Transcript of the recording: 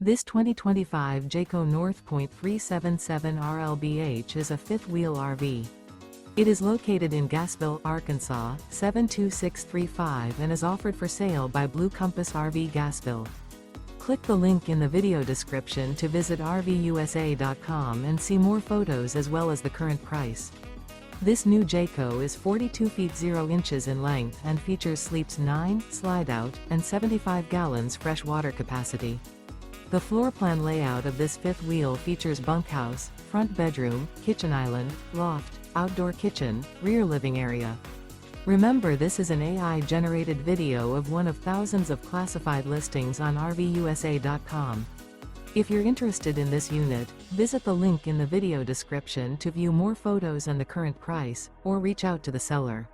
This 2025 Jayco North Point 377 RLBH is a fifth-wheel RV. It is located in Gassville, Arkansas, 72635 and is offered for sale by Blue Compass RV Gassville. Click the link in the video description to visit RVUSA.com and see more photos as well as the current price. This new Jayco is 42 feet 0 inches in length and features sleeps 9, slide-out, and 75 gallons fresh water capacity. The floor plan layout of this fifth wheel features bunkhouse, front bedroom, kitchen island, loft, outdoor kitchen, rear living area. Remember, this is an AI-generated video of one of thousands of classified listings on RVUSA.com. If you're interested in this unit, visit the link in the video description to view more photos and the current price, or reach out to the seller.